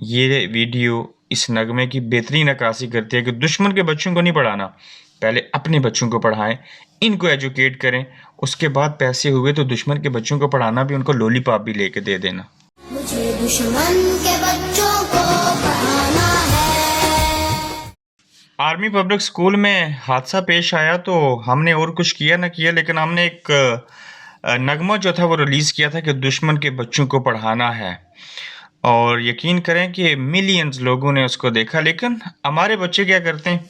ये वीडियो इस नगमे की बेहतरीन अक्कासी करती है कि दुश्मन के बच्चों को नहीं पढ़ाना, पहले अपने बच्चों को पढ़ाएँ, इनको एजुकेट करें, उसके बाद पैसे हुए तो दुश्मन के बच्चों को पढ़ाना भी उनको लॉलीपॉप भी लेके दे देना। मुझे दुश्मन के बच्चों को पढ़ाना है। आर्मी पब्लिक स्कूल में हादसा पेश आया तो हमने और कुछ किया ना किया, लेकिन हमने एक नगमा जो था वो रिलीज़ किया था कि दुश्मन के बच्चों को पढ़ाना है, और यकीन करें कि मिलियंस लोगों ने उसको देखा। लेकिन हमारे बच्चे क्या करते हैं,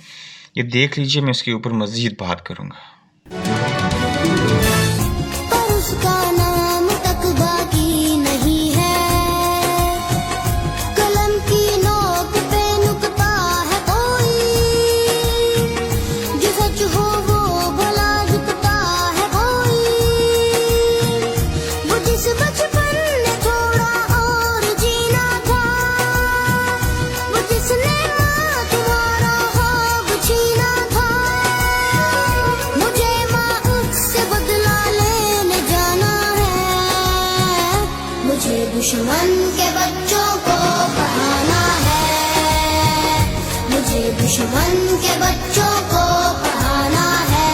ये देख लीजिए, मैं इसके ऊपर मज़ीद बात करूँगा। पर उसका नाम तक बाकी नहीं है, कलम की नोक पे नुकता है कोई, जो सच हो वो भला झुकता है कोई, वो जिस बचपन ने थोड़ा और जीना था, वो जिसने माँ तुम्हारा ख्वाब छीना था, मुझे माँ उससे बदला लेने जाना है, मुझे दुश्मन के बच्चों को पढ़ाना है, मुझे दुश्मन के बच्चों को पढ़ाना है,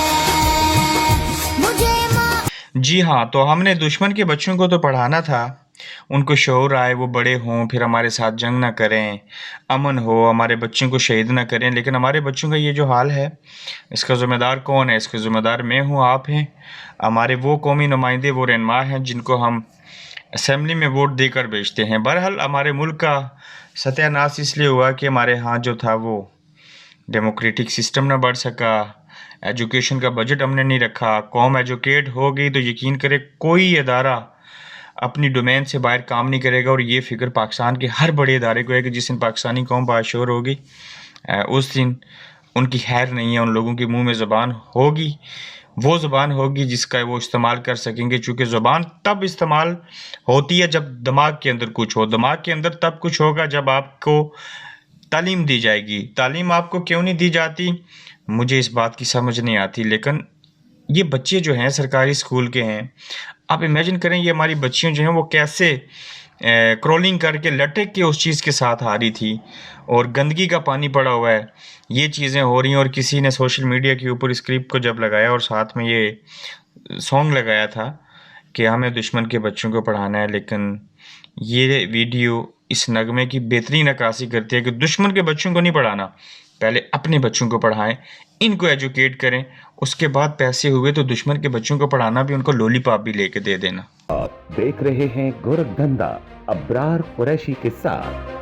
मुझे माँ। जी हाँ, तो हमने दुश्मन के बच्चों को तो पढ़ाना था, उनको शऊर आए, वो बड़े हों, फिर हमारे साथ जंग ना करें, अमन हो, हमारे बच्चों को शहीद ना करें। लेकिन हमारे बच्चों का ये जो हाल है, इसका ज़िम्मेदार कौन है? इसका ज़िम्मेदार मैं हूँ, आप हैं, हमारे वो कौमी नुमाइंदे, वो रहनुमा हैं जिनको हम असेंबली में वोट देकर भेजते हैं। बहरहाल हमारे मुल्क का सत्यानाश इसलिए हुआ कि हमारे यहाँ जो था वो डेमोक्रेटिक सिस्टम ना बढ़ सका, एजुकेशन का बजट हमने नहीं रखा। कौम एजुकेट हो गई तो यकीन करें कोई इदारा अपनी डोमेन से बाहर काम नहीं करेगा, और ये फ़िक्र पाकिस्तान के हर बड़े इदारे को है कि जिस दिन पाकिस्तानी कौम बाशऊर होगी, उस दिन उनकी खैर नहीं है। उन लोगों के मुंह में ज़बान होगी, वो ज़बान होगी जिसका वो इस्तेमाल कर सकेंगे, चूँकि ज़बान तब इस्तेमाल होती है जब दिमाग के अंदर कुछ हो। दिमाग के अंदर तब कुछ होगा जब आपको तालीम दी जाएगी। तालीम आपको क्यों नहीं दी जाती, मुझे इस बात की समझ नहीं आती। लेकिन ये बच्चे जो हैं सरकारी स्कूल के हैं, आप इमेजिन करें ये हमारी बच्चियाँ जो हैं वो कैसे क्रॉलिंग करके लटक के उस चीज़ के साथ आ रही थी, और गंदगी का पानी पड़ा हुआ है, ये चीज़ें हो रही हैं। और किसी ने सोशल मीडिया के ऊपर इस क्लिप को जब लगाया और साथ में ये सॉन्ग लगाया था कि हमें दुश्मन के बच्चों को पढ़ाना है, लेकिन ये वीडियो इस नगमे की बेहतरीन अक्कासी करती है कि दुश्मन के बच्चों को नहीं पढ़ाना, पहले अपने बच्चों को पढ़ाएँ, इनको एजुकेट करें, उसके बाद पैसे हुए तो दुश्मन के बच्चों को पढ़ाना भी उनको लॉलीपॉप भी लेके दे देना। आप देख रहे हैं गोरखधंधा अब्रार कुरैशी के साथ।